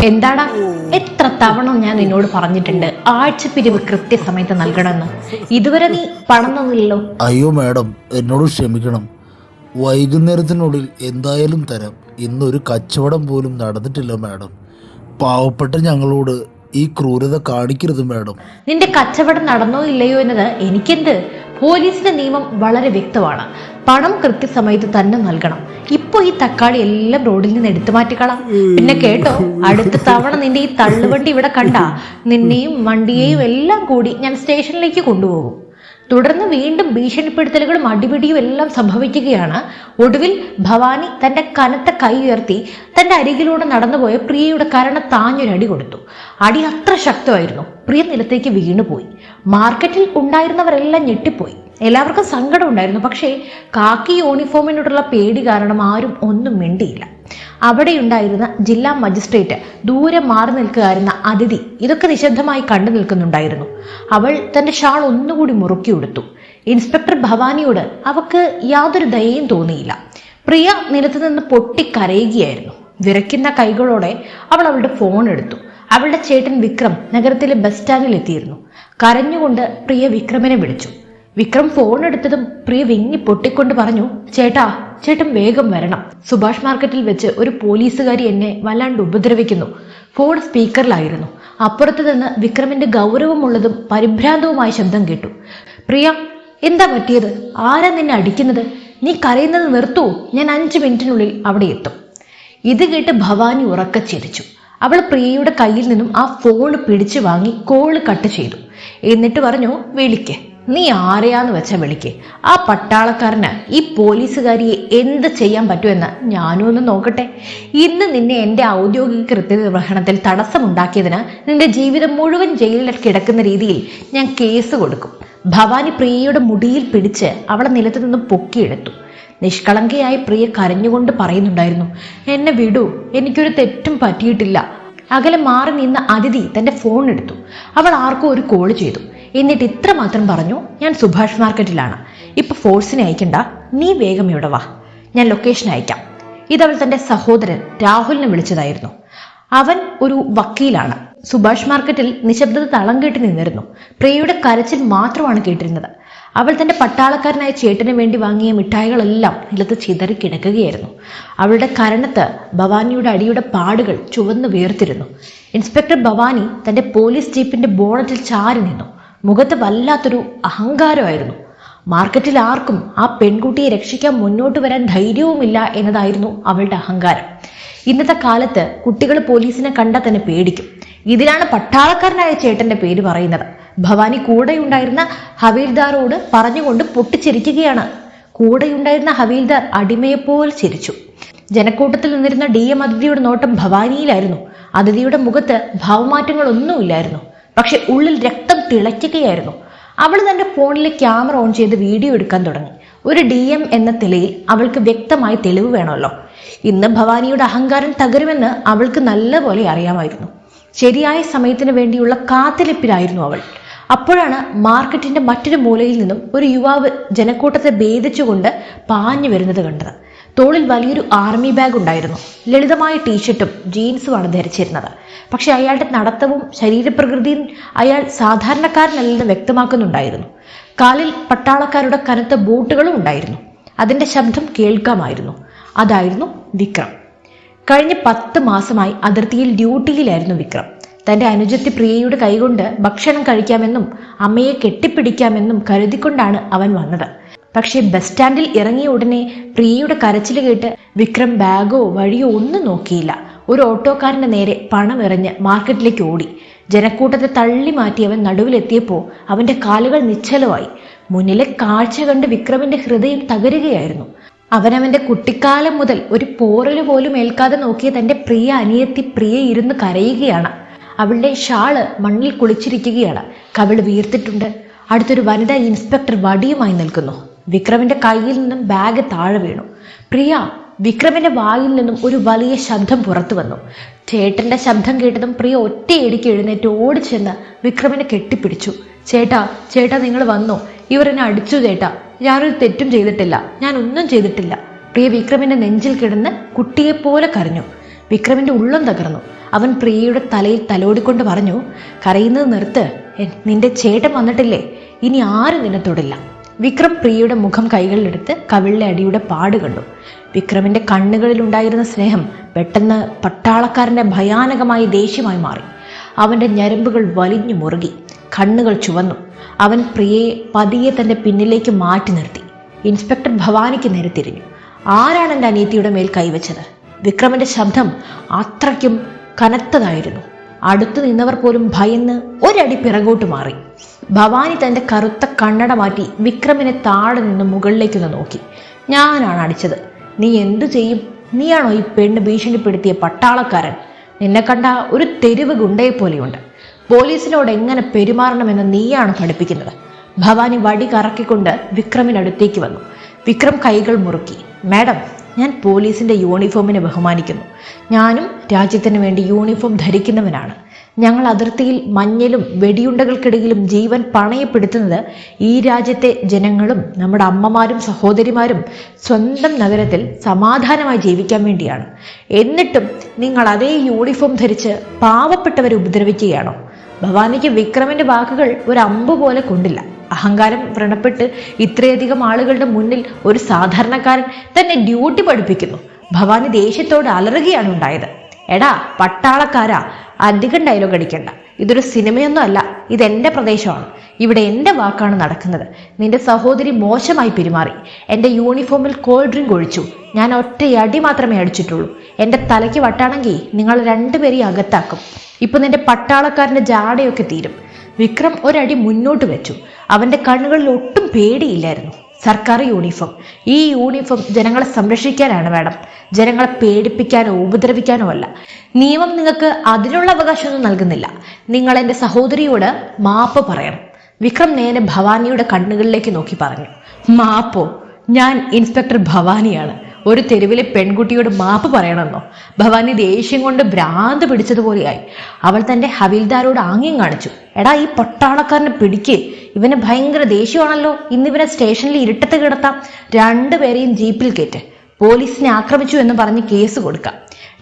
എന്താടാ, എത്ര തവണ ഞാൻ നിന്നോട് പറഞ്ഞിട്ടുണ്ട് ആഴ്ചപ്പിരിവ് കൃത്യസമയത്ത് നൽകണമെന്ന്. ഇതുവരെ നീ പണം തന്നില്ലല്ലോ. അയ്യോ മാഡം, എന്നോട് ക്ഷമിക്കണം. വൈകുന്നേരത്തിനുള്ളിൽ എന്തായാലും തരാം. ഇന്നൊരു കച്ചവടം പോലും നടന്നിട്ടില്ല മാഡം. പാവപ്പെട്ട ഞങ്ങളോട് ഈ ക്രൂരത കാണിക്കരുത് മാഡം. നിന്റെ കച്ചവടം നടന്നോ ഇല്ലയോ എന്നത് എനിക്കെന്ത്? പോലീസിന്റെ നിയമം വളരെ വ്യക്തമാണ്. പണം കൃത്യസമയത്ത് തന്നെ നൽകണം. ഇപ്പൊ ഈ തക്കാളി എല്ലാം റോഡിൽ നിന്ന് എടുത്തു മാറ്റിക്കളാം. പിന്നെ കേട്ടോ, അടുത്ത തവണ നിന്റെ ഈ തള്ളുവണ്ടി ഇവിടെ കണ്ടാ നിന്നെയും വണ്ടിയെയും എല്ലാം കൂടി ഞാൻ സ്റ്റേഷനിലേക്ക് കൊണ്ടുപോകും. തുടർന്ന് വീണ്ടും ഭീഷണിപ്പെടുത്തലുകളും അടിപിടിയും എല്ലാം സംഭവിക്കുകയാണ്. ഒടുവിൽ ഭവാനി തന്റെ കനത്ത കൈ ഉയർത്തി തന്റെ അരികിലൂടെ നടന്നുപോയ പ്രിയയുടെ കരണ താഞ്ഞൊരടി കൊടുത്തു. അടി അത്ര ശക്തമായിരുന്നു. പ്രിയ നിലത്തേക്ക് വീണുപോയി. മാർക്കറ്റിൽ ഉണ്ടായിരുന്നവരെല്ലാം ഞെട്ടിപ്പോയി. എല്ലാവർക്കും സങ്കടം ഉണ്ടായിരുന്നു. പക്ഷേ കാക്കി യൂണിഫോമിനോടുള്ള പേടി കാരണം ആരും ഒന്നും മിണ്ടിയില്ല. അവിടെയുണ്ടായിരുന്ന ജില്ലാ മജിസ്ട്രേറ്റ്, ദൂരെ മാറി നിൽക്കുകയായിരുന്ന അതിഥി ഇതൊക്കെ നിശബ്ദമായി കണ്ടു നിൽക്കുന്നുണ്ടായിരുന്നു. അവൾ തന്റെ ഷാൾ ഒന്നുകൂടി മുറുക്കി ഉടുത്തു. ഇൻസ്പെക്ടർ ഭവാനിയോട് അവക്ക് യാതൊരു ദയയും തോന്നിയില്ല. പ്രിയ നിലത്ത് നിന്ന് പൊട്ടിക്കരയുകയായിരുന്നു. വിറയ്ക്കുന്ന കൈകളോടെ അവൾ അവളുടെ ഫോൺ എടുത്തു. അവളുടെ ചേട്ടൻ വിക്രം നഗരത്തിലെ ബസ് സ്റ്റാൻഡിൽ എത്തിയിരുന്നു. കരഞ്ഞുകൊണ്ട് പ്രിയ വിക്രമിനെ വിളിച്ചു. വിക്രം ഫോൺ എടുത്തതും പ്രിയ വിങ്ങി പൊട്ടിക്കൊണ്ട് പറഞ്ഞു, ചേട്ടൻ വേഗം വരണം. സുഭാഷ് മാർക്കറ്റിൽ വെച്ച് ഒരു പോലീസുകാരി എന്നെ വല്ലാണ്ട് ഉപദ്രവിക്കുന്നു. ഫോൺ സ്പീക്കറിലായിരുന്നു. അപ്പുറത്ത് നിന്ന് വിക്രമിന്റെ ഗൗരവമുള്ളതും പരിഭ്രാന്തവുമായ ശബ്ദം കേട്ടു. പ്രിയ, എന്താ പറ്റിയത്? ആരാ നിന്നെ അടിക്കുന്നത്? നീ കരയുന്നത് നിർത്തൂ. ഞാൻ 5 മിനിറ്റിനുള്ളിൽ അവിടെ എത്തും. ഇത് കേട്ട് ഭവാനി ഉറക്കെ ചിരിച്ചു. അവൾ പ്രിയയുടെ കയ്യിൽ നിന്നും ആ ഫോൺ പിടിച്ചു വാങ്ങി കോള് കട്ട് ചെയ്തു. എന്നിട്ട് പറഞ്ഞു, വിളിക്ക്. നീ ആരെയാന്ന് വെച്ചാ വിളിക്ക്. ആ പട്ടാളക്കാരന് ഈ പോലീസുകാരിയെ എന്ത് ചെയ്യാൻ പറ്റുമെന്ന് ഞാനും ഒന്ന് നോക്കട്ടെ. ഇന്ന് നിന്നെ എന്റെ ഔദ്യോഗിക കൃത്യനിർവഹണത്തിൽ തടസ്സമുണ്ടാക്കിയതിന് നിന്റെ ജീവിതം മുഴുവൻ ജയിലിൽ കിടക്കുന്ന രീതിയിൽ ഞാൻ കേസ് കൊടുക്കും. ഭവാനി പ്രിയയുടെ മുടിയിൽ പിടിച്ച് അവളെ നിലത്തു നിന്നും പൊക്കിയെടുത്തു. നിഷ്കളങ്കയായി പ്രിയ കരഞ്ഞുകൊണ്ട് പറയുന്നുണ്ടായിരുന്നു, എന്നെ വിടൂ, എനിക്കൊരു തെറ്റും പറ്റിയിട്ടില്ല. അകലെ മാറി നിന്ന അതിഥി തന്റെ ഫോൺ എടുത്തു. അവൾ ആർക്കോ ഒരു കോള് ചെയ്തു. എന്നിട്ട് ഇത്ര മാത്രം പറഞ്ഞു, ഞാൻ സുഭാഷ് മാർക്കറ്റിലാണ്. ഇപ്പൊ ഫോഴ്സിനെ അയക്കണ്ട, നീ വേഗം ഇവിടെ വാ, ഞാൻ ലൊക്കേഷൻ അയക്കാം. ഇതവൾ തന്റെ സഹോദരൻ രാഹുലിനെ വിളിച്ചതായിരുന്നു. അവൻ ഒരു വക്കീലാണ്. സുഭാഷ് മാർക്കറ്റിൽ നിശബ്ദത തളം കെട്ടി നിന്നിരുന്നു. പ്രിയയുടെ കരച്ചിൽ മാത്രമാണ് കേട്ടിരുന്നത്. അവൾ തന്റെ പട്ടാളക്കാരനായ ചേട്ടന് വേണ്ടി വാങ്ങിയ മിഠായികളെല്ലാം നിലത്ത് ചിതറി കിടക്കുകയായിരുന്നു. അവളുടെ കരണത്ത് ഭവാനിയുടെ അടിയുടെ പാടുകൾ ചുവന്നു വീർത്തിരുന്നു. ഇൻസ്പെക്ടർ ഭവാനി തന്റെ പോലീസ് ജീപ്പിന്റെ ബോണറ്റിൽ ചാരി നിന്നു. മുഖത്ത് വല്ലാത്തൊരു അഹങ്കാരമായിരുന്നു. മാർക്കറ്റിൽ ആർക്കും ആ പെൺകുട്ടിയെ രക്ഷിക്കാൻ മുന്നോട്ട് വരാൻ ധൈര്യവുമില്ല എന്നതായിരുന്നു അവളുടെ അഹങ്കാരം. ഇന്നത്തെ കാലത്ത് കുട്ടികൾ പോലീസിനെ കണ്ടാൽ തന്നെ പേടിക്കും. ഇതിലാണ് പട്ടാളക്കാരനായ ചേട്ടന്റെ പേര് പറയുന്നത്. ഭവാനി കൂടെയുണ്ടായിരുന്ന ഹവീൽദാറോട് പറഞ്ഞുകൊണ്ട് പൊട്ടിച്ചിരിക്കുകയാണ്. കൂടെയുണ്ടായിരുന്ന ഹവീൽദാർ അടിമയെപ്പോലെ ചിരിച്ചു. ജനക്കൂട്ടത്തിൽ നിന്നിരുന്ന DM അതിഥിയുടെ നോട്ടം ഭവാനിയിലായിരുന്നു. അതിഥിയുടെ മുഖത്ത് ഭാവമാറ്റങ്ങളൊന്നുമില്ലായിരുന്നു. പക്ഷെ ഉള്ളിൽ രക്തം തിളയ്ക്കുകയായിരുന്നു. അവൾ തന്റെ ഫോണിലെ ക്യാമറ ഓൺ ചെയ്ത് വീഡിയോ എടുക്കാൻ തുടങ്ങി. ഒരു DM എന്ന നിലയിൽ അവൾക്ക് വ്യക്തമായി തെളിവ് വേണമല്ലോ. ഇന്ന് ഭവാനിയുടെ അഹങ്കാരം തകരുമെന്ന് അവൾക്ക് നല്ലപോലെ അറിയാമായിരുന്നു. ശരിയായ സമയത്തിന് വേണ്ടിയുള്ള കാത്തിരിപ്പിലായിരുന്നു അവൾ. അപ്പോഴാണ് മാർക്കറ്റിന്റെ മറ്റൊരു മൂലയിൽ നിന്നും ഒരു യുവാവ് ജനക്കൂട്ടത്തെ ഭേദിച്ചുകൊണ്ട് പാഞ്ഞു വരുന്നത് കണ്ടത്. തോളിൽ വലിയൊരു ആർമി ബാഗ് ഉണ്ടായിരുന്നു. ലളിതമായ ടീഷർട്ടും ജീൻസുമാണ് ധരിച്ചിരുന്നത്. പക്ഷെ അയാളുടെ നടത്തവും ശരീരപ്രകൃതിയും അയാൾ സാധാരണക്കാരനല്ലെന്ന് വ്യക്തമാക്കുന്നുണ്ടായിരുന്നു. കാലിൽ പട്ടാളക്കാരുടെ കനത്ത ബൂട്ടുകളും ഉണ്ടായിരുന്നു. അതിന്റെ ശബ്ദം കേൾക്കാമായിരുന്നു. അതായിരുന്നു വിക്രം. കഴിഞ്ഞ 10 മാസമായി അതിർത്തിയിൽ ഡ്യൂട്ടിയിലായിരുന്നു വിക്രം. തന്റെ അനുജത്തി പ്രിയയുടെ കൈകൊണ്ട് ഭക്ഷണം കഴിക്കാമെന്നും അമ്മയെ കെട്ടിപ്പിടിക്കാമെന്നും കരുതിക്കൊണ്ടാണ് അവൻ വന്നത്. പക്ഷെ ബസ് സ്റ്റാൻഡിൽ ഇറങ്ങിയ ഉടനെ പ്രിയയുടെ കരച്ചിൽ കേട്ട് വിക്രം ബാഗോ വഴിയോ ഒന്നും നോക്കിയില്ല. ഒരു ഓട്ടോക്കാരന്റെ നേരെ പണം എറിഞ്ഞ് മാർക്കറ്റിലേക്ക് ഓടി. ജനക്കൂട്ടത്തെ തള്ളി മാറ്റി അവൻ നടുവിലെത്തിയപ്പോൾ അവന്റെ കാലുകൾ നിശ്ചലമായി. മുന്നിലെ കാഴ്ച കണ്ട് വിക്രമിന്റെ ഹൃദയം തകരുകയായിരുന്നു. അവനവന്റെ കുട്ടിക്കാലം മുതൽ ഒരു പോറല് പോലും ഏൽക്കാതെ നോക്കിയ തന്റെ പ്രിയ അനിയത്തി പ്രിയ ഇരുന്ന് കരയുകയാണ്. അവളുടെ ഷാള് മണ്ണിൽ കുളിച്ചിരിക്കുകയാണ്. കവിള് വീർത്തിട്ടുണ്ട്. അടുത്തൊരു വനിതാ ഇൻസ്പെക്ടർ വടിയുമായി നിൽക്കുന്നു. വിക്രമിന്റെ കയ്യിൽ നിന്നും ബാഗ് താഴെ വീണു. പ്രിയ, വിക്രമിന്റെ വായിൽ നിന്നും ഒരു വലിയ ശബ്ദം പുറത്തു വന്നു. ചേട്ടന്റെ ശബ്ദം കേട്ടതും പ്രിയ ഒറ്റയടിക്ക് എഴുന്നേറ്റ് ഓടിച്ചെന്ന് വിക്രമിനെ കെട്ടിപ്പിടിച്ചു. ചേട്ടാ നിങ്ങൾ വന്നോ? ഇവർ എന്നെ അടിച്ചു ചേട്ടാ. ഞാനൊരു തെറ്റും ചെയ്തിട്ടില്ല. ഞാൻ ഒന്നും ചെയ്തിട്ടില്ല. പ്രിയ വിക്രമിന്റെ നെഞ്ചിൽ കിടന്ന് കുട്ടിയെപ്പോലെ കരഞ്ഞു. വിക്രമിന്റെ ഉള്ളം തകർന്നു. അവൻ പ്രിയയുടെ തലയിൽ തലോടിക്കൊണ്ട് പറഞ്ഞു, കരയുന്നത് നിർത്ത്, നിന്റെ ചേട്ടൻ വന്നിട്ടില്ലേ, ഇനി ആരും നിന്നെ തൊടില്ല. വിക്രം പ്രിയയുടെ മുഖം കൈകളിലെടുത്ത് കവിളിലെ അടിയുടെ പാട് കണ്ടു. വിക്രമിന്റെ കണ്ണുകളിൽ ഉണ്ടായിരുന്ന സ്നേഹം പെട്ടെന്ന് പട്ടാളക്കാരന്റെ ഭയാനകമായ ദേഷ്യമായി മാറി. അവന്റെ ഞരമ്പുകൾ വലിഞ്ഞു മുറുകി, കണ്ണുകൾ ചുവന്നു. അവൻ പ്രിയയെ പതിയെ തന്റെ പിന്നിലേക്ക് മാറ്റി നിർത്തി. ഇൻസ്പെക്ടർ ഭവാനിക്ക് നേരെ തിരിഞ്ഞു. ആരാണ് എൻ്റെ അനിയത്തിയുടെ മേൽ കൈവച്ചത്? വിക്രമിന്റെ ശബ്ദം അത്രയ്ക്കും കനത്തതായിരുന്നു. അടുത്തു നിന്നവർ പോലും ഭയന്ന് ഒരടി പിറകോട്ട് മാറി. ഭവാനി തന്റെ കറുത്ത കണ്ണട മാറ്റി വിക്രമിനെ താഴെ നിന്ന് മുകളിലേക്കൊന്ന് നോക്കി. ഞാനാണ് അടിച്ചത്. നീ എന്തു ചെയ്യും? നീയാണോ ഈ പെണ്ണ് ഭീഷണിപ്പെടുത്തിയ പട്ടാളക്കാരൻ? നിന്നെ കണ്ട ഒരു തെരുവ് ഗുണ്ടയെ പോലെയുണ്ട്. പോലീസിനോട് എങ്ങനെ പെരുമാറണമെന്ന് നീയാണ് പഠിപ്പിക്കുന്നത്. ഭവാനി വടി കറക്കിക്കൊണ്ട് വിക്രമിനടുത്തേക്ക് വന്നു. വിക്രം കൈകൾ മുറുക്കി. മാഡം, ഞാൻ പോലീസിന്റെ യൂണിഫോമിനെ ബഹുമാനിക്കുന്നു. ഞാനും രാജ്യത്തിന് വേണ്ടി യൂണിഫോം ധരിക്കുന്നവനാണ്. ഞങ്ങൾ അതിർത്തിയിൽ മഞ്ഞിലും വെടിയുണ്ടകൾക്കിടയിലും ജീവൻ പണയപ്പെടുത്തുന്നത് ഈ രാജ്യത്തെ ജനങ്ങളും നമ്മുടെ അമ്മമാരും സഹോദരിമാരും സ്വന്തം നഗരത്തിൽ സമാധാനമായി ജീവിക്കാൻ വേണ്ടിയാണ്. എന്നിട്ടും നിങ്ങൾ അതേ യൂണിഫോം ധരിച്ച് പാവപ്പെട്ടവരെ ഉപദ്രവിക്കുകയാണോ? ഭവാനിക്ക് വിക്രമിന്റെ വാക്കുകൾ ഒരു അമ്പ് പോലെ കൊണ്ടില്ല. അഹങ്കാരം വ്രണപ്പെട്ട് ഇത്രയധികം ആളുകളുടെ മുന്നിൽ ഒരു സാധാരണക്കാരൻ തന്നെ ഡ്യൂട്ടി പഠിപ്പിക്കുന്നു. ഭവാനി ദേഷ്യത്തോട് അലറുകയാണ് ഉണ്ടായത്. എടാ പട്ടാളക്കാരാ, അധികം ഡയലോഗ് അടിക്കണ്ട. ഇതൊരു സിനിമയൊന്നും അല്ല, ഇതെന്റെ പ്രദേശമാണ്. ഇവിടെ എൻ്റെ വാക്കാണ് നടക്കുന്നത്. നിന്റെ സഹോദരി മോശമായി പെരുമാറി. എൻ്റെ യൂണിഫോമിൽ കോൾഡ് ഡ്രിങ്ക് ഒഴിച്ചു. ഞാൻ ഒറ്റയടി മാത്രമേ അടിച്ചിട്ടുള്ളൂ. എൻ്റെ തലയ്ക്ക് വട്ടാണെങ്കിൽ നിങ്ങൾ രണ്ടുപേരെയും അകത്താക്കും. ഇപ്പൊ നിന്റെ പട്ടാളക്കാരന്റെ ജാടയൊക്കെ തീരും. വിക്രം ഒരടി മുന്നോട്ട് വെച്ചു. അവന്റെ കണ്ണുകളിൽ ഒട്ടും പേടിയില്ലായിരുന്നു. സർക്കാർ യൂണിഫോം. ഈ യൂണിഫോം ജനങ്ങളെ സംരക്ഷിക്കാനാണ് മാഡം, ജനങ്ങളെ പേടിപ്പിക്കാനോ ഉപദ്രവിക്കാനോ അല്ല. നിയമം നിങ്ങൾക്ക് അതിനുള്ള അവകാശമൊന്നും നൽകുന്നില്ല. നിങ്ങൾ എൻ്റെ സഹോദരിയോട് മാപ്പ് പറയണം. വിക്രം നേരെ ഭവാനിയുടെ കണ്ണുകളിലേക്ക് നോക്കി പറഞ്ഞു. മാപ്പോ? ഞാൻ ഇൻസ്പെക്ടർ ഭവാനിയാണ്. ഒരു തെരുവിലെ പെൺകുട്ടിയോട് മാപ്പ് പറയണമെന്നോ? ഭവാനി ദേഷ്യം കൊണ്ട് ഭ്രാന്ത് പിടിച്ചതുപോലെയായി. അവൾ തന്റെ ഹവിൽദാരോട് ആംഗ്യം കാണിച്ചു. എടാ, ഈ പട്ടാളക്കാരനെ പിടിക്ക്, ഇവന് ഭയങ്കര ദേഷ്യമാണല്ലോ. ഇന്നിവനെ സ്റ്റേഷനിൽ ഇരുട്ടത്ത് കിടത്താം. രണ്ടുപേരെയും ജീപ്പിൽ കയറ്റ്. പോലീസിനെ ആക്രമിച്ചു എന്ന് പറഞ്ഞ് കേസ് കൊടുക്കാം.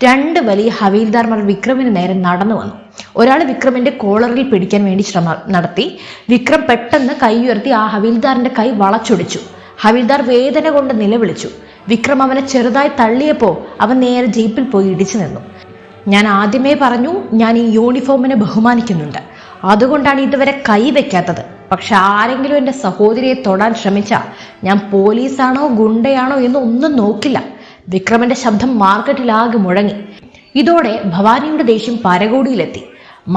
രണ്ട് വലിയ ഹവീൽദാർമാർ വിക്രമിന് നേരെ നടന്നു വന്നു. ഒരാൾ വിക്രമിന്റെ കോളറിൽ പിടിക്കാൻ വേണ്ടി ശ്രമം നടത്തി. വിക്രം പെട്ടെന്ന് കൈ ഉയർത്തി ആ ഹവീൽദാറിന്റെ കൈ വളച്ചൊടിച്ചു. ഹവീൽദാർ വേദന കൊണ്ട് നിലവിളിച്ചു. വിക്രം അവനെ ചെറുതായി തള്ളിയപ്പോ അവൻ നേരെ ജീപ്പിൽ പോയി ഇടിച്ചു നിന്നു. ഞാൻ ആദ്യമേ പറഞ്ഞു, ഞാൻ ഈ യൂണിഫോമിനെ ബഹുമാനിക്കുന്നുണ്ട്. അതുകൊണ്ടാണ് ഇതുവരെ കൈ വെക്കാത്തത്. പക്ഷെ ആരെങ്കിലും എൻ്റെ സഹോദരിയെ തൊടാൻ ശ്രമിച്ചാൽ ഞാൻ പോലീസാണോ ഗുണ്ടയാണോ എന്ന് ഒന്നും നോക്കില്ല. വിക്രമന്റെ ശബ്ദം മാർക്കറ്റിലാകെ മുഴങ്ങി. ഇതോടെ ഭവാനിയുടെ ദേഷ്യം പരകോടിയിലെത്തി.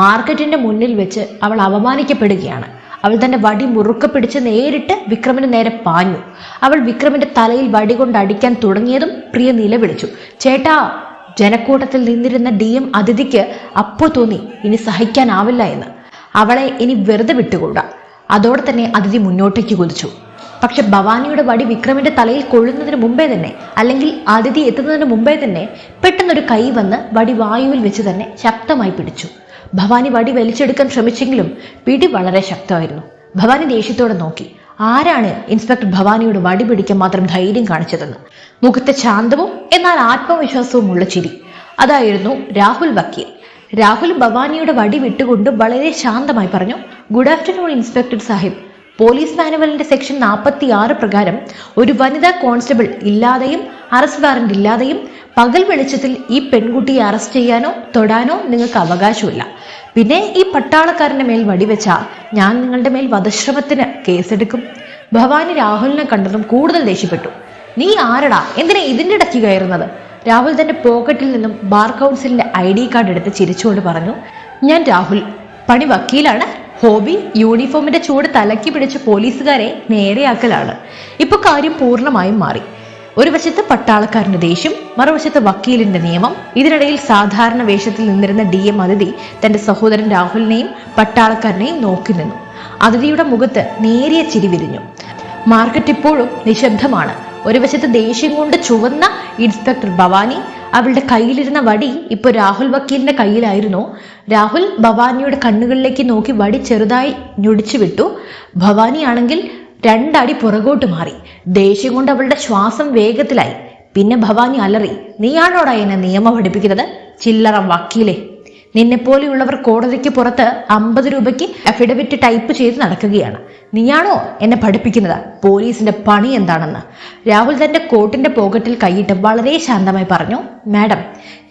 മാർക്കറ്റിന്റെ മുന്നിൽ വെച്ച് അവൾ അപമാനിക്കപ്പെടുകയാണ്. അവൾ തന്റെ വടി മുറുക്കെ പിടിച്ച് നേരിട്ട് വിക്രമിന് നേരെ പാഞ്ഞു. അവൾ വിക്രമിന്റെ തലയിൽ വടി കൊണ്ട് അടിക്കാൻ തുടങ്ങിയതും പ്രിയ നിലവിളിച്ചു, ചേട്ടാ. ജനക്കൂട്ടത്തിൽ നിന്നിരുന്ന DM അതിഥിക്ക് അപ്പോ തോന്നി ഇനി സഹിക്കാനാവില്ല എന്ന്. അവളെ ഇനി വെറുതെ വിട്ടുകൂടാ. അതോടെ തന്നെ അതിഥി മുന്നോട്ടേക്ക് കുതിച്ചു. പക്ഷെ ഭവാനിയുടെ വടി വിക്രമിന്റെ തലയിൽ കൊള്ളുന്നതിന് മുമ്പേ തന്നെ, അല്ലെങ്കിൽ അതിഥി എത്തുന്നതിന് മുമ്പേ തന്നെ പെട്ടെന്നൊരു കൈ വന്ന് വടി വായുവിൽ വെച്ച് തന്നെ ശക്തമായി പിടിച്ചു. ഭവാനി വടി വലിച്ചെടുക്കാൻ ശ്രമിച്ചെങ്കിലും പിടി വളരെ ശക്തമായിരുന്നു. ഭവാനി ദേഷ്യത്തോടെ നോക്കി. ആരാണ് ഇൻസ്പെക്ടർ ഭവാനിയോട് വടി പിടിക്കാൻ മാത്രം ധൈര്യം കാണിച്ചതെന്ന്. മുഖത്തെ ശാന്തവും എന്നാൽ ആത്മവിശ്വാസവും ഉള്ള ചിരി. അതായിരുന്നു രാഹുൽ വക്കീൽ. രാഹുൽ ഭവാനിയുടെ വടി വിട്ടുകൊണ്ട് വളരെ ശാന്തമായി പറഞ്ഞു, ഗുഡ് ആഫ്റ്റർനൂൺ ഇൻസ്പെക്ടർ സാഹിബ്. പോലീസ് മാനുവലിന്റെ സെക്ഷൻ 46 പ്രകാരം ഒരു വനിതാ കോൺസ്റ്റബിൾ ഇല്ലാതെയും അറസ്റ്റ് വാറന്റ് ഇല്ലാതെയും പകൽ വെളിച്ചത്തിൽ ഈ പെൺകുട്ടിയെ അറസ്റ്റ് ചെയ്യാനോ തൊടാനോ നിങ്ങൾക്ക് അവകാശമില്ല. പിന്നെ ഈ പട്ടാളക്കാരന്റെ മേൽ വടിവെച്ചാൽ ഞാൻ നിങ്ങളുടെ മേൽ വധശ്രമത്തിന് കേസെടുക്കും. ഭവാനി രാഹുലിനെ കണ്ടതും കൂടുതൽ ദേഷ്യപ്പെട്ടു. നീ ആരടാ, എന്തിനാ ഇതിൻ്റെ ഇടയ്ക്ക് കയറുന്നത്? രാഹുൽ തന്റെ പോക്കറ്റിൽ നിന്നും ബാർ കൗൺസിലിന്റെ ID കാർഡ് എടുത്ത് ചിരിച്ചുകൊണ്ട് പറഞ്ഞു, ഞാൻ രാഹുൽ, പണി വക്കീലാണ്. ഹോബി യൂണിഫോമിന്റെ ചൂട് തലക്കി പിടിച്ച് പോലീസുകാരെ നേരെയാക്കലാണ്. ഇപ്പൊ കാര്യം പൂർണ്ണമായും മാറി. ഒരു വശത്ത് പട്ടാളക്കാരന്റെ ദേഷ്യം, മറുവശത്ത് വക്കീലിന്റെ നിയമം. ഇതിനിടയിൽ സാധാരണ വേഷത്തിൽ നിന്നിരുന്ന DM അതിഥി തന്റെ സഹോദരൻ രാഹുലിനെയും പട്ടാളക്കാരനെയും നോക്കി നിന്നു. അതിഥിയുടെ മുഖത്ത് നേരിയ ചിരി വിരിഞ്ഞു. മാർക്കറ്റ് ഇപ്പോഴും നിശബ്ദമാണ്. ഒരു വശത്ത് ദേഷ്യം കൊണ്ട് ചുവന്ന ഇൻസ്പെക്ടർ ഭവാനി. അവളുടെ കയ്യിലിരുന്ന വടി ഇപ്പോൾ രാഹുൽ വക്കീലിന്റെ കയ്യിലായിരുന്നു. രാഹുൽ ഭവാനിയുടെ കണ്ണുകളിലേക്ക് നോക്കി വടി ചെറുതായി ഞൊടിച്ചു വിട്ടു. ഭവാനി ആണെങ്കിൽ 2 അടി പുറകോട്ട് മാറി. ദേഷ്യം കൊണ്ട് അവളുടെ ശ്വാസം വേഗത്തിലായി. പിന്നെ ഭവാനി അലറി, നീയാണോടാ എന്നെ നിയമം പഠിപ്പിക്കുന്നത്? ചില്ലറ വക്കീലെ. നിന്നെപ്പോലെയുള്ളവർ കോടതിക്ക് പുറത്ത് 50 രൂപയ്ക്ക് അഫിഡവിറ്റ് ടൈപ്പ് ചെയ്ത് നടക്കുകയാണ്. നീയാണോ എന്നെ പഠിപ്പിക്കുന്നത് പോലീസിന്റെ പണി എന്താണെന്ന്? രാഹുൽ തന്റെ കോട്ടിന്റെ പോക്കറ്റിൽ കൈയിട്ട് വളരെ ശാന്തമായി പറഞ്ഞു, മാഡം,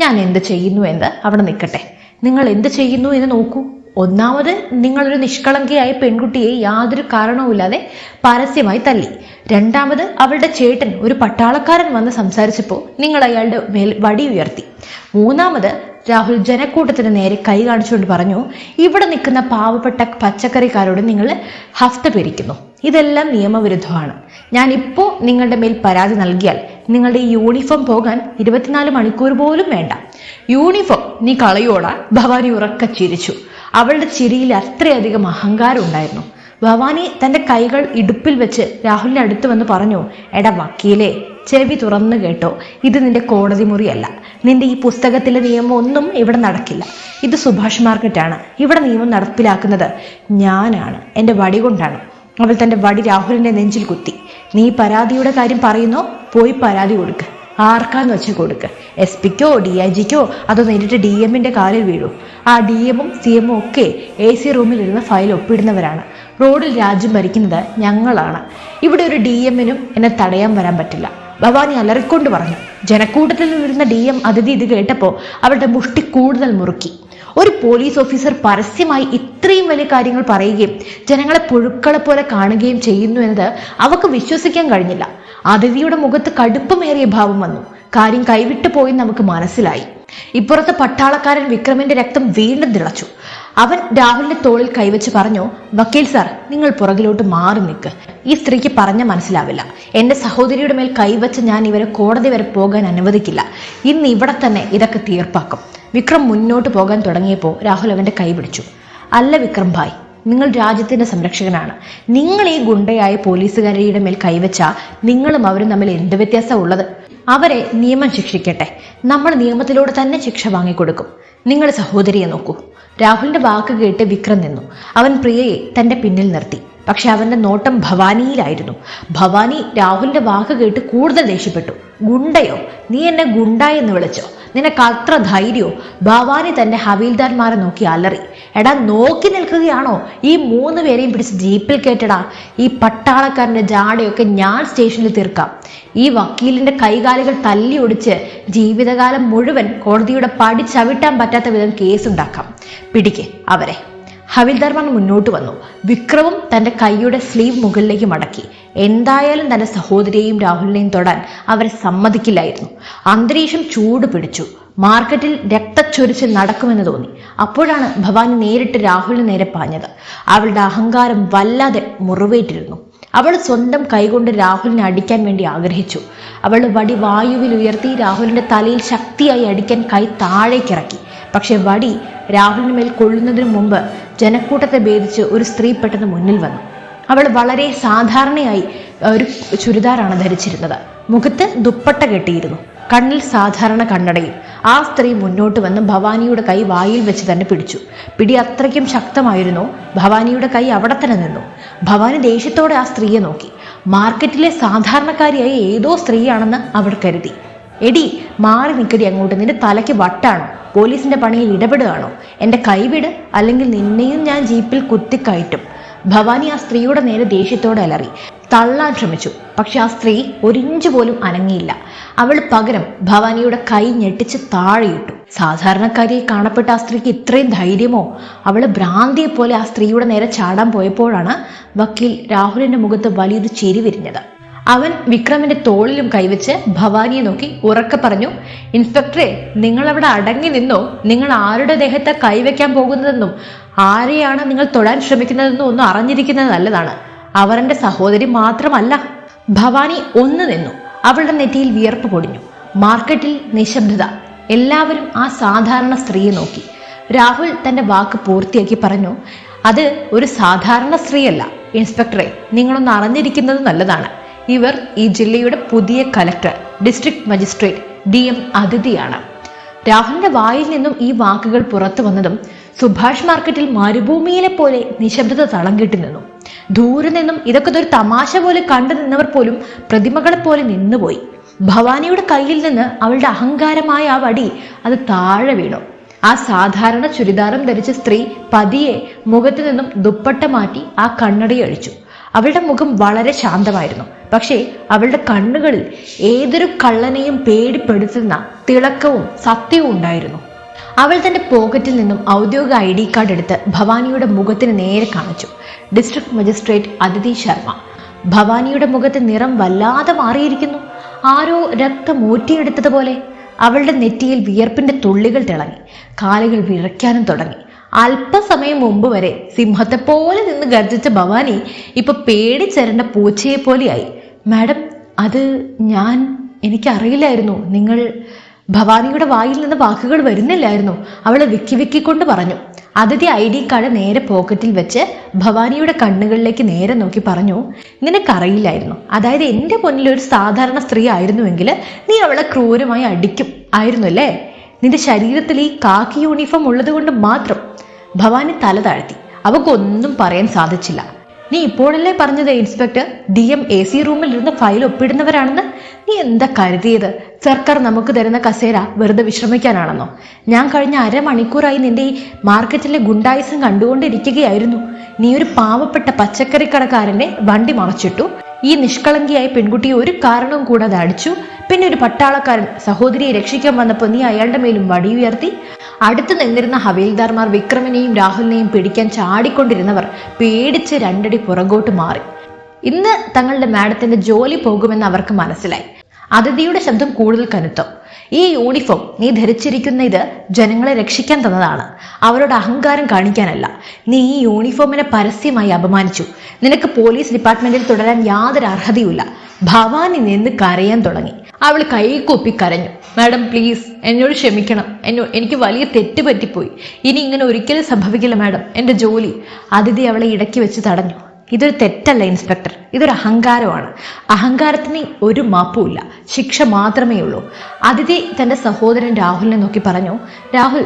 ഞാൻ എന്ത് ചെയ്യുന്നു എന്ന് അവിടെ നിൽക്കട്ടെ. നിങ്ങൾ എന്ത് ചെയ്യുന്നു എന്ന് നോക്കൂ. ഒന്നാമത്, നിങ്ങളൊരു നിഷ്കളങ്കയായ പെൺകുട്ടിയെ യാതൊരു കാരണവുമില്ലാതെ പരസ്യമായി തല്ലി. രണ്ടാമത്, അവളുടെ ചേട്ടൻ ഒരു പട്ടാളക്കാരൻ വന്ന് സംസാരിച്ചപ്പോൾ നിങ്ങൾ അയാളുടെ മേൽ വടി ഉയർത്തി. മൂന്നാമത്, രാഹുൽ ജനക്കൂട്ടത്തിന് നേരെ കൈ കാണിച്ചുകൊണ്ട് പറഞ്ഞു, ഇവിടെ നിൽക്കുന്ന പാവപ്പെട്ട പച്ചക്കറിക്കാരോട് നിങ്ങൾ ഹഫ്ത പിരിക്കുന്നു. ഇതെല്ലാം നിയമവിരുദ്ധമാണ്. ഞാൻ ഇപ്പോൾ നിങ്ങളുടെ മേൽ പരാതി നൽകിയാൽ നിങ്ങളുടെ ഈ യൂണിഫോം പോകാൻ 24 മണിക്കൂർ പോലും വേണ്ട. യൂണിഫോം നീ കളയോടാ? ഭവാനി ഉറക്ക ചിരിച്ചു. അവളുടെ ചിരിയിൽ അത്രയധികം അഹങ്കാരം ഉണ്ടായിരുന്നു. ഭവാനി തന്റെ കൈകൾ ഇടുപ്പിൽ വെച്ച് രാഹുലിന്റെ അടുത്ത് വന്ന് പറഞ്ഞു, എടാ വക്കീലെ, ചെവി തുറന്നു കേട്ടോ, ഇത് നിന്റെ കോടതി മുറിയല്ല. നിന്റെ ഈ പുസ്തകത്തിലെ നിയമം ഒന്നും ഇവിടെ നടക്കില്ല. ഇത് സുഭാഷ് മാർക്കറ്റാണ്. ഇവിടെ നിയമം നടപ്പിലാക്കുന്നത് ഞാനാണ്, എൻ്റെ വടി കൊണ്ടാണ്. അവൾ തന്റെ വടി രാഹുലിന്റെ നെഞ്ചിൽ കുത്തി. നീ പരാതിയുടെ കാര്യം പറയുന്നോ? പോയി പരാതി കൊടുക്ക്. ആർക്കാന്ന് വെച്ച് കൊടുക്ക്. SP-ക്കോ DIG-ക്കോ അതോ നേരിട്ട് DM-ന്റെ കാലിൽ വീഴൂ. ആ DM-ഉം CM-ഉം ഒക്കെ AC റൂമിലിരുന്ന് ഫയൽ ഒപ്പിടുന്നവരാണ്. റോഡിൽ രാജ്യം ഭരിക്കുന്നത് ഞങ്ങളാണ്. ഇവിടെ ഒരു DM-നും എന്നെ തടയാൻ വരാൻ പറ്റില്ല. ഭവാനി അലറിക്കൊണ്ട് പറഞ്ഞു. ജനക്കൂട്ടത്തിൽ നിന്നിരുന്ന DM അതിഥി ഇത് കേട്ടപ്പോൾ അവളുടെ മുഷ്ടി കൂടുതൽ മുറുക്കി. ഒരു പോലീസ് ഓഫീസർ പരസ്യമായി ഇത്രയും വലിയ കാര്യങ്ങൾ പറയുകയും ജനങ്ങളെ പുഴുക്കളെ പോലെ കാണുകയും ചെയ്യുന്നു എന്നത് അവക്ക് വിശ്വസിക്കാൻ കഴിഞ്ഞില്ല. അതിഥിയുടെ മുഖത്ത് കടുപ്പമേറിയ ഭാവം വന്നു. കാര്യം കൈവിട്ടു പോയി നമുക്ക് മനസ്സിലായി. ഇപ്പുറത്ത് പട്ടാളക്കാരൻ വിക്രമിന്റെ രക്തം വീണ്ടും തിളച്ചു. അവൻ രാഹുലിന്റെ തോളിൽ കൈവച്ച് പറഞ്ഞു, വക്കീൽ സാർ, നിങ്ങൾ പുറകിലോട്ട് മാറി നിൽക്ക്. ഈ സ്ത്രീക്ക് പറഞ്ഞ മനസ്സിലാവില്ല. എന്റെ സഹോദരിയുടെ മേൽ കൈവച്ച് ഞാൻ ഇവരെ കോടതി വരെ പോകാൻ അനുവദിക്കില്ല. ഇന്ന് ഇവിടെ തന്നെ ഇതൊക്കെ തീർപ്പാക്കും. വിക്രം മുന്നോട്ട് പോകാൻ തുടങ്ങിയപ്പോൾ രാഹുൽ അവന്റെ കൈ പിടിച്ചു. അല്ല വിക്രം ഭായ്, നിങ്ങൾ രാജ്യത്തിന്റെ സംരക്ഷകനാണ്. നിങ്ങൾ ഈ ഗുണ്ടയായ പോലീസുകാരിയുടെ മേൽ കൈവച്ചാൽ നിങ്ങളും അവരും തമ്മിൽ എന്ത് വ്യത്യാസം ഉള്ളത്? അവരെ നിയമം ശിക്ഷിക്കട്ടെ. നമ്മൾ നിയമത്തിലൂടെ തന്നെ ശിക്ഷ വാങ്ങിക്കൊടുക്കും. നിങ്ങളുടെ സഹോദരിയെ നോക്കൂ. രാഹുലിന്റെ വാക്ക് കേട്ട് വിക്രം നിന്നു. അവൻ പ്രിയയെ തന്റെ പിന്നിൽ നിർത്തി. പക്ഷെ അവന്റെ നോട്ടം ഭവാനിയിലായിരുന്നു. ഭവാനി രാഹുലിന്റെ വാക്ക് കേട്ട് കൂടുതൽ ദേഷ്യപ്പെട്ടു. ഗുണ്ടയോ? നീ എന്നെ ഗുണ്ട എന്ന് വിളിച്ചോ? നിനക്ക് അത്ര ധൈര്യോ? ഭവാനി തന്റെ ഹവീൽദാർമാരെ നോക്കി അലറി. എടാ, നോക്കി നിൽക്കുകയാണോ? ഈ 3 പേരെയും പിടിച്ച് ജീപ്പിൽ കയറ്റടാ. ഈ പട്ടാളക്കാരന്റെ ജാടയൊക്കെ ഞാൻ സ്റ്റേഷനിൽ തീർക്കാം. ഈ വക്കീലിന്റെ കൈകാലുകൾ തല്ലി ഒടിച്ച് ജീവിതകാലം മുഴുവൻ കോടതിയുടെ പടി ചവിട്ടാൻ പറ്റാത്ത വിധം കേസുണ്ടാക്കാം. പിടിക്ക് അവരെ. ഹവിൽദാർമാർ മുന്നോട്ട് വന്നു. വിക്രമും തന്റെ കൈയുടെ സ്ലീവ് മുകളിലേക്ക് മടക്കി. എന്തായാലും തന്റെ സഹോദരിയെയും രാഹുലിനെയും തൊടാൻ അവരെ സമ്മതിക്കില്ലായിരുന്നു. അന്തരീക്ഷം ചൂട് പിടിച്ചു. മാർക്കറ്റിൽ രക്തച്ചൊരിച്ചിൽ നടക്കുമെന്ന് തോന്നി. അപ്പോഴാണ് ഭവാനി നേരിട്ട് രാഹുലിന് നേരെ പാഞ്ഞത്. അവളുടെ അഹങ്കാരം വല്ലാതെ മുറിവേറ്റിരുന്നു. അവൾ സ്വന്തം കൈകൊണ്ട് രാഹുലിനെ അടിക്കാൻ വേണ്ടി ആഗ്രഹിച്ചു. അവൾ വടി വായുവിൽ ഉയർത്തി രാഹുലിന്റെ തലയിൽ ശക്തിയായി അടിക്കാൻ കൈ താഴേക്കിറക്കി. പക്ഷെ വടി രാഹുലിന് മേൽ കൊള്ളുന്നതിന് മുമ്പ് ജനക്കൂട്ടത്തെ ഭേദിച്ച് ഒരു സ്ത്രീ പെട്ടെന്ന് മുന്നിൽ വന്നു. അവൾ വളരെ സാധാരണയായി ഒരു ചുരിദാറാണ് ധരിച്ചിരുന്നത്. മുഖത്ത് ദുപ്പട്ട കെട്ടിയിരുന്നു. കണ്ണിൽ സാധാരണ കണ്ണടയും. ആ സ്ത്രീ മുന്നോട്ട് വന്ന് ഭവാനിയുടെ കൈ വായിൽ വെച്ച് തന്നെ പിടിച്ചു. പിടി അത്രയ്ക്കും ശക്തമായിരുന്നു. ഭവാനിയുടെ കൈ അവിടെ തന്നെ നിന്നു. ഭവാനി ദേഷ്യത്തോടെ ആ സ്ത്രീയെ നോക്കി. മാർക്കറ്റിലെ സാധാരണക്കാരിയായ ഏതോ സ്ത്രീയാണെന്ന് അവൾ കരുതി. എടി, മാറി നിൽക്കടി അങ്ങോട്ട്. നിന്റെ തലയ്ക്ക് വട്ടാണോ? പോലീസിന്റെ പണിയിൽ ഇടപെടുകയാണോ? എന്റെ കൈവിട്, അല്ലെങ്കിൽ നിന്നെയും ഞാൻ ജീപ്പിൽ കുത്തിക്കയറ്റും. ഭവാനി ആ സ്ത്രീയുടെ നേരെ ദേഷ്യത്തോടെ അലറി. തള്ളാൻ ശ്രമിച്ചു. പക്ഷെ ആ സ്ത്രീ 1 ഇഞ്ച് പോലും അനങ്ങിയില്ല. അവൾ പകരം ഭവാനിയുടെ കൈ ഞെട്ടിച്ച് താഴെയിട്ടു. സാധാരണക്കാരിയെ കാണപ്പെട്ട ആ സ്ത്രീക്ക് ഇത്രയും ധൈര്യമോ? അവള് ഭ്രാന്തിയെ പോലെ ആ സ്ത്രീയുടെ നേരെ ചാടാൻ പോയപ്പോഴാണ് വക്കീൽ രാഹുലിന്റെ മുഖത്ത് വലിയൊരു ചിരി വിരിഞ്ഞത്. അവൻ വിക്രമിന്റെ തോളിലും കൈവച്ച് ഭവാനിയെ നോക്കി ഉറക്കെ പറഞ്ഞു, ഇൻസ്പെക്ടറെ, നിങ്ങൾ അവിടെ അടങ്ങി നിന്നോ. നിങ്ങൾ ആരുടെ ദേഹത്ത് കൈവയ്ക്കാൻ പോകുന്നതെന്നും ആരെയാണ് നിങ്ങൾ തൊടാൻ ശ്രമിക്കുന്നതെന്നും ഒന്നും അറിഞ്ഞിരിക്കുന്നത് നല്ലതാണ്. അവർ എൻ്റെ സഹോദരി മാത്രമല്ല. ഭവാനി ഒന്ന് നിന്നു. അവളുടെ നെറ്റിയിൽ വിയർപ്പ് പൊടിഞ്ഞു. മാർക്കറ്റിൽ നിശബ്ദത. എല്ലാവരും ആ സാധാരണ സ്ത്രീയെ നോക്കി. രാഹുൽ തന്റെ വാക്ക് പൂർത്തിയാക്കി പറഞ്ഞു, അത് ഒരു സാധാരണ സ്ത്രീയല്ല ഇൻസ്പെക്ടറെ. നിങ്ങളൊന്ന് അറിഞ്ഞിരിക്കുന്നത് നല്ലതാണ്. ഇവർ ഈ ജില്ലയുടെ പുതിയ കലക്ടർ, ഡിസ്ട്രിക്ട് മജിസ്ട്രേറ്റ്, DM അതിഥിയാണ്. രാഹുലിന്റെ വായിൽ നിന്നും ഈ വാക്കുകൾ പുറത്തു വന്നതും സുഭാഷ് മാർക്കറ്റിൽ മരുഭൂമിയിലെ പോലെ നിശബ്ദത തളം കെട്ടി നിന്നു. ദൂരെ നിന്നും ഇതൊക്കെ ഒരു തമാശ പോലെ കണ്ടു നിന്നവർ പോലും പ്രതിമകളെ പോലെ നിന്നുപോയി. ഭവാനിയുടെ കയ്യിൽ നിന്ന് അവളുടെ അഹങ്കാരമായ ആ വടി അത് താഴെ വീണു. ആ സാധാരണ ചുരിദാറും ധരിച്ച സ്ത്രീ പതിയെ മുഖത്തു നിന്നും ദുപ്പട്ട മാറ്റി ആ കണ്ണട അഴിച്ചു. അവളുടെ മുഖം വളരെ ശാന്തമായിരുന്നു. പക്ഷേ അവളുടെ കണ്ണുകളിൽ ഏതൊരു കള്ളനെയും പേടിപ്പെടുത്തുന്ന തിളക്കവും സത്യവും ഉണ്ടായിരുന്നു. അവൾ തന്റെ പോക്കറ്റിൽ നിന്നും ഔദ്യോഗിക ID കാർഡ് എടുത്ത് ഭവാനിയുടെ മുഖത്തിന് നേരെ കാണിച്ചു. ഡിസ്ട്രിക്ട് മജിസ്ട്രേറ്റ് അതിഥി ശർമ്മ. ഭവാനിയുടെ മുഖത്ത് നിറം വല്ലാതെ മാറിയിരിക്കുന്നു. ആരോ രക്തം ഊറ്റിയെടുത്തതുപോലെ. അവളുടെ നെറ്റിയിൽ വിയർപ്പിന്റെ തുള്ളികൾ തിളങ്ങി. കാലുകൾ വിറയ്ക്കാനും തുടങ്ങി. അല്പസമയം മുമ്പ് വരെ സിംഹത്തെ പോലെ നിന്ന് ഗർജിച്ച ഭവാനി ഇപ്പൊ പേടിച്ചരണ്ട പൂച്ചയെ പോലെയായി. മാഡം, അത് എനിക്കറിയില്ലായിരുന്നു. നിങ്ങൾ... ഭവാനിയുടെ വായിൽ നിന്ന് വാക്കുകൾ വരുന്നില്ലായിരുന്നു. അവളെ വിക്കിക്കൊണ്ട് പറഞ്ഞു. അതിഥി ID കാർഡ് നേരെ പോക്കറ്റിൽ വെച്ച് ഭവാനിയുടെ കണ്ണുകളിലേക്ക് നേരെ നോക്കി പറഞ്ഞു, നിനക്കറിയില്ലായിരുന്നു. അതായത് എന്റെ മുന്നിൽ ഒരു സാധാരണ സ്ത്രീ ആയിരുന്നുവെങ്കിൽ നീ അവളെ ക്രൂരമായി അടിക്കും ആയിരുന്നു അല്ലേ? നിന്റെ ശരീരത്തിൽ ഈ കാക്കി യൂണിഫോം ഉള്ളത് കൊണ്ട് മാത്രം. ഭവാനി തല താഴ്ത്തി. അവക്കൊന്നും പറയാൻ സാധിച്ചില്ല. നീ ഇപ്പോഴല്ലേ പറഞ്ഞത് ഇൻസ്പെക്ടർ DM AC റൂമിൽ ഇരുന്ന് ഫയൽ ഒപ്പിടുന്നവരാണെന്ന്? നീ എന്താ കരുതിയത്? സർക്കാർ നമുക്ക് തരുന്ന കസേര വെറുതെ വിശ്രമിക്കാനാണെന്നോ? ഞാൻ കഴിഞ്ഞ അരമണിക്കൂറായി നിന്റെ ഈ മാർക്കറ്റിലെ ഗുണ്ടായിസം കണ്ടുകൊണ്ടിരിക്കുകയായിരുന്നു. നീ ഒരു പാവപ്പെട്ട പച്ചക്കറിക്കടക്കാരന്റെ വണ്ടി മറച്ചിട്ടു. ഈ നിഷ്കളങ്കിയായ പെൺകുട്ടിയെ ഒരു കാരണവും കൂടാതെ അടിച്ചു. പിന്നെ ഒരു പട്ടാളക്കാരൻ സഹോദരിയെ രക്ഷിക്കാൻ വന്നപ്പോൾ നീ അയാളുടെ മേലും വടി ഉയർത്തി. അടുത്ത് നിന്നിരുന്ന ഹവീൽദാർമാർ വിക്രമിനെയും രാഹുലിനെയും പിടിക്കാൻ ചാടിക്കൊണ്ടിരുന്നവർ പേടിച്ച് രണ്ടടി പുറകോട്ട് മാറി. ഇന്ന് തങ്ങളുടെ മാഡത്തിന്റെ ജോലി പോകുമെന്ന് അവർക്ക് മനസ്സിലായി. അതിഥിയുടെ ശബ്ദം കൂടുതൽ കനുത്തു. ഈ യൂണിഫോം നീ ധരിച്ചിരിക്കുന്ന ഇത് ജനങ്ങളെ രക്ഷിക്കാൻ തന്നതാണ്, അവരുടെ അഹങ്കാരം കാണിക്കാനല്ല. നീ ഈ യൂണിഫോമിനെ പരസ്യമായി അപമാനിച്ചു. നിനക്ക് പോലീസ് ഡിപ്പാർട്ട്മെന്റിൽ തുടരാൻ യാതൊരു അർഹതയുമില്ല. ഭവാനി നിന്ന് കരയാൻ തുടങ്ങി. അവൾ കൈകൂപ്പി കരഞ്ഞു. മാഡം പ്ലീസ്, എന്നോട് ക്ഷമിക്കണം. എനിക്ക് വലിയ തെറ്റ് പറ്റിപ്പോയി. ഇനി ഇങ്ങനെ ഒരിക്കലും സംഭവിക്കില്ല മാഡം. എൻ്റെ ജോലി... അതിഥി അവളെ ഇടയ്ക്ക് വെച്ച് തടഞ്ഞു. ഇതൊരു തെറ്റല്ല ഇൻസ്പെക്ടർ, ഇതൊരു അഹങ്കാരമാണ്. അഹങ്കാരത്തിന് ഒരു മാപ്പുമില്ല, ശിക്ഷ മാത്രമേ ഉള്ളൂ. അതിഥി തന്റെ സഹോദരൻ രാഹുലിനെ നോക്കി പറഞ്ഞു, രാഹുൽ,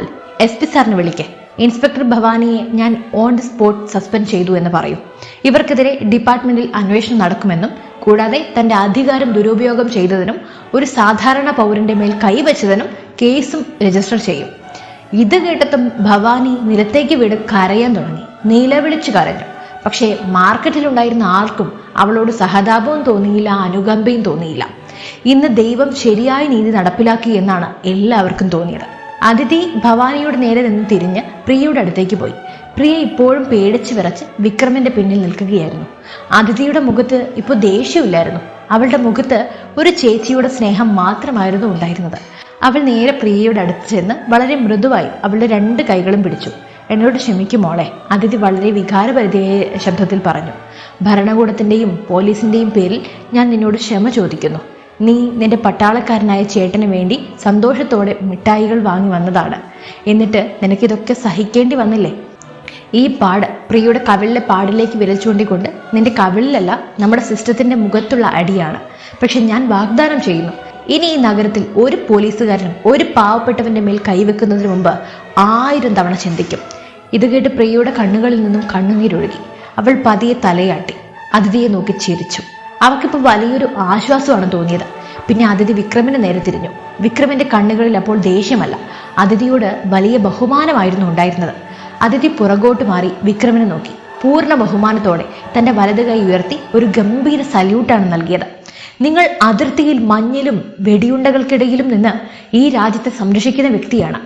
SP സാറിനെ വിളിക്കേ. ഇൻസ്പെക്ടർ ഭവാനിയെ ഞാൻ ഓൺ ദി സ്പോട്ട് സസ്പെൻഡ് ചെയ്തു എന്ന് പറയും. ഇവർക്കെതിരെ ഡിപ്പാർട്ട്മെന്റിൽ അന്വേഷണം നടക്കുമെന്നും കൂടാതെ തന്റെ അധികാരം ദുരുപയോഗം ചെയ്തതിനും ഒരു സാധാരണ പൗരന്റെ മേൽ കൈവച്ചതിനും കേസും രജിസ്റ്റർ ചെയ്യും. ഇത് കേട്ടതും ഭവാനി നിലത്തേക്ക് വീട് കരയാൻ തുടങ്ങി. നിലവിളിച്ചു കരഞ്ഞു. പക്ഷേ മാർക്കറ്റിലുണ്ടായിരുന്ന ആർക്കും അവളോട് സഹതാപവും തോന്നിയില്ല, അനുകമ്പയും തോന്നിയില്ല. ഇന്ന് ദൈവം ശരിയായ നീതി നടപ്പിലാക്കി എന്നാണ് എല്ലാവർക്കും തോന്നിയത്. അതിഥി ഭവാനിയുടെ നേരെ നിന്ന് തിരിഞ്ഞ് പ്രിയയുടെ അടുത്തേക്ക് പോയി. പ്രിയ ഇപ്പോഴും പേടിച്ച് വിറച്ച് വിക്രമിന്റെ പിന്നിൽ നിൽക്കുകയായിരുന്നു. അതിഥിയുടെ മുഖത്ത് ഇപ്പോൾ ദേഷ്യമില്ലായിരുന്നു. അവളുടെ മുഖത്ത് ഒരു ചേച്ചിയുടെ സ്നേഹം മാത്രമായിരുന്നു ഉണ്ടായിരുന്നത്. അവൾ നേരെ പ്രിയയുടെ അടുത്ത് ചെന്ന് വളരെ മൃദുവായി അവളുടെ 2 കൈകളും പിടിച്ചു. എന്നോട് ക്ഷമിക്കും മോളെ, അതിഥി വളരെ വികാരപരിധിയായ ശബ്ദത്തിൽ പറഞ്ഞു. ഭരണകൂടത്തിന്റെയും പോലീസിന്റെയും പേരിൽ ഞാൻ നിന്നോട് ക്ഷമ ചോദിക്കുന്നു. നീ നിന്റെ പട്ടാളക്കാരനായ ചേട്ടന് വേണ്ടി സന്തോഷത്തോടെ മിഠായികൾ വാങ്ങി വന്നതാണ്. എന്നിട്ട് നിനക്കിതൊക്കെ സഹിക്കേണ്ടി വന്നില്ലേ? ഈ പാട്, പ്രിയയുടെ കവിളിലെ പാടിലേക്ക് വിരൽ ചൂണ്ടിക്കൊണ്ട്, നിന്റെ കവിളിലല്ല, നമ്മുടെ സിസ്റ്റത്തിന്റെ മുഖത്തുള്ള അടിയാണ്. പക്ഷെ ഞാൻ വാഗ്ദാനം ചെയ്യുന്നു, ഇനി ഈ നഗരത്തിൽ ഒരു പോലീസുകാരനും ഒരു പാവപ്പെട്ടവന്റെ മേൽ കൈവെക്കുന്നതിന് മുമ്പ് 1000 തവണ ചിന്തിക്കും. ഇത് കേട്ട് പ്രിയയുടെ കണ്ണുകളിൽ നിന്നും കണ്ണുനീരൊഴുകി. അവൾ പതിയെ തലയാട്ടി അതിഥിയെ നോക്കി ചിരിച്ചു. അവൾക്കിപ്പോൾ വലിയൊരു ആശ്വാസമാണ് തോന്നിയത്. പിന്നെ അതിഥി വിക്രമിന് നേരെ തിരിഞ്ഞു. വിക്രമിന്റെ കണ്ണുകളിൽ അപ്പോൾ ദേഷ്യമല്ല, അതിഥിയോട് വലിയ ബഹുമാനമായിരുന്നു ഉണ്ടായിരുന്നത്. അതിഥി പുറകോട്ട് മാറി വിക്രമിനെ നോക്കി. പൂർണ്ണ ബഹുമാനത്തോടെ തന്റെ വലത് കൈ ഉയർത്തി ഒരു ഗംഭീര സല്യൂട്ടാണ് നൽകിയത്. നിങ്ങൾ അതിർത്തിയിൽ മഞ്ഞിലും വെടിയുണ്ടകൾക്കിടയിലും നിന്ന് ഈ രാജ്യത്തെ സംരക്ഷിക്കുന്ന വ്യക്തിയാണ്.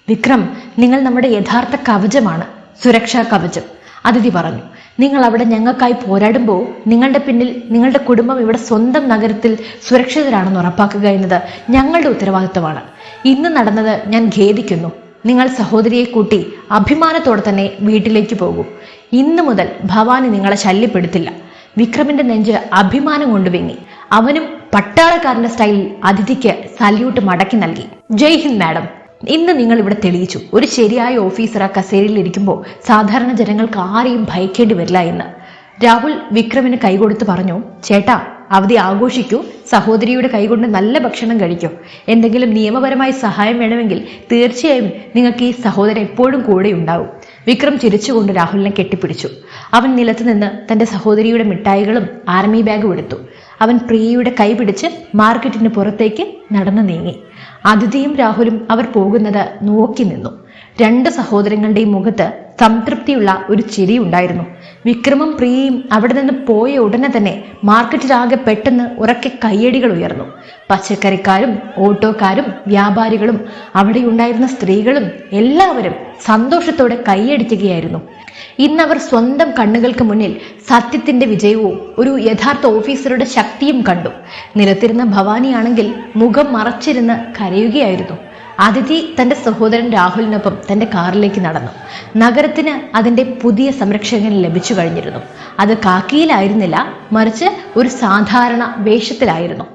വിക്രം, നിങ്ങൾ നമ്മുടെ യഥാർത്ഥ കവചമാണ്, സുരക്ഷാ കവചം. അതിഥി പറഞ്ഞു. നിങ്ങൾ അവിടെ ഞങ്ങൾക്കായി പോരാടുമ്പോൾ നിങ്ങളുടെ പിന്നിൽ നിങ്ങളുടെ കുടുംബം ഇവിടെ സ്വന്തം നഗരത്തിൽ സുരക്ഷിതരാണെന്ന് ഉറപ്പാക്കുക എന്നത് ഞങ്ങളുടെ ഉത്തരവാദിത്വമാണ്. ഇന്ന് നടന്നത് ഞാൻ ഖേദിക്കുന്നു. നിങ്ങൾ സഹോദരിയെ കൂട്ടി അഭിമാനത്തോടെ തന്നെ വീട്ടിലേക്ക് പോകൂ. ഇന്നു മുതൽ ഭവാനി നിങ്ങളെ ശല്യപ്പെടുത്തില്ല. വിക്രമിന്റെ നെഞ്ച് അഭിമാനം കൊണ്ട് വിങ്ങി. അവനും പട്ടാളക്കാരന്റെ സ്റ്റൈലിൽ അതിഥിക്ക് സല്യൂട്ട് മടക്കി നൽകി. ജയ് ഹിന്ദ് മാഡം. ഇന്ന് നിങ്ങൾ ഇവിടെ തെളിയിച്ചു, ഒരു ശരിയായ ഓഫീസർ ആ കസേരയിൽ ഇരിക്കുമ്പോൾ സാധാരണ ജനങ്ങൾക്ക് ആരെയും ഭയക്കേണ്ടി വരില്ല എന്ന്. രാഹുൽ വിക്രമിന് കൈകൊടുത്ത് പറഞ്ഞു, ചേട്ടാ, അവധി ആഘോഷിക്കൂ, സഹോദരിയുടെ കൈകൊണ്ട് നല്ല ഭക്ഷണം കഴിക്കൂ. എന്തെങ്കിലും നിയമപരമായ സഹായം വേണമെങ്കിൽ തീർച്ചയായും നിങ്ങൾക്ക് ഈ സഹോദരൻ എപ്പോഴും കൂടെ ഉണ്ടാവും. വിക്രം ചിരിച്ചുകൊണ്ട് രാഹുലിനെ കെട്ടിപ്പിടിച്ചു. അവൻ നിലത്ത് നിന്ന് തന്റെ സഹോദരിയുടെ മിഠായികളും ആർമി ബാഗും എടുത്തു. അവൻ പ്രിയയുടെ കൈ പിടിച്ച് മാർക്കറ്റിന് പുറത്തേക്ക് നടന്നു നീങ്ങി. അതിഥിയും രാഹുലും അവർ പോകുന്നത് നോക്കി നിന്നു. രണ്ട് സഹോദരങ്ങളുടെയും മുഖത്ത് സംതൃപ്തിയുള്ള ഒരു ചിരി ഉണ്ടായിരുന്നു. വിക്രമും പ്രിയയും അവിടെ നിന്ന് പോയ ഉടനെ തന്നെ മാർക്കറ്റിലാകെ പെട്ടെന്ന് ഉറക്കെ കയ്യടികൾ ഉയർന്നു. പച്ചക്കറിക്കാരും ഓട്ടോക്കാരും വ്യാപാരികളും അവിടെ ഉണ്ടായിരുന്ന സ്ത്രീകളും എല്ലാവരും സന്തോഷത്തോടെ കൈയടിക്കുകയായിരുന്നു. ഇന്നവർ സ്വന്തം കണ്ണുകൾക്ക് മുന്നിൽ സത്യത്തിന്റെ വിജയവും ഒരു യഥാർത്ഥ ഓഫീസറുടെ ശക്തിയും കണ്ടു. നിലത്തിരുന്ന ഭവാനിയാണെങ്കിൽ മുഖം മറച്ചിരുന്ന് കരയുകയായിരുന്നു. അതിഥി തന്റെ സഹോദരൻ രാഹുലിനൊപ്പം തന്റെ കാറിലേക്ക് നടന്നു. നഗരത്തിന് അതിന്റെ പുതിയ സംരക്ഷകൻ ലഭിച്ചു കഴിഞ്ഞിരുന്നു. അത് കാക്കിയിലായിരുന്നില്ല, മറിച്ച് ഒരു സാധാരണ വേഷത്തിലായിരുന്നു.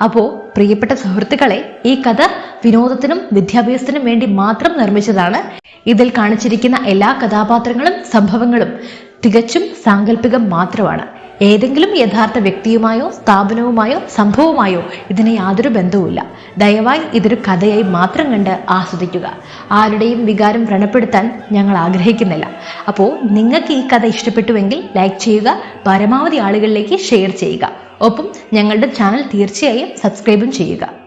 അപ്പോ പ്രിയപ്പെട്ട സുഹൃത്തുക്കളെ, ഈ കഥ വിനോദത്തിനും വിദ്യാഭ്യാസത്തിനും വേണ്ടി മാത്രം നിർമ്മിച്ചതാണ്. ഇതിൽ കാണിച്ചിരിക്കുന്ന എല്ലാ കഥാപാത്രങ്ങളും സംഭവങ്ങളും തികച്ചും സാങ്കല്പികം മാത്രമാണ്. ഏതെങ്കിലും യഥാർത്ഥ വ്യക്തിയുമായോ സ്ഥാപനവുമായോ സംഭവമായോ ഇതിന് യാതൊരു ബന്ധവുമില്ല. ദയവായി ഇതൊരു കഥയായി മാത്രം കണ്ട് ആസ്വദിക്കുക. ആരുടെയും വികാരം വ്രണപ്പെടുത്താൻ ഞങ്ങൾ ആഗ്രഹിക്കുന്നില്ല. അപ്പോൾ നിങ്ങൾക്ക് ഈ കഥ ഇഷ്ടപ്പെട്ടുവെങ്കിൽ ലൈക്ക് ചെയ്യുക, പരമാവധി ആളുകളിലേക്ക് ഷെയർ ചെയ്യുക. ഒപ്പം ഞങ്ങളുടെ ചാനൽ തീർച്ചയായും സബ്സ്ക്രൈബും ചെയ്യുക.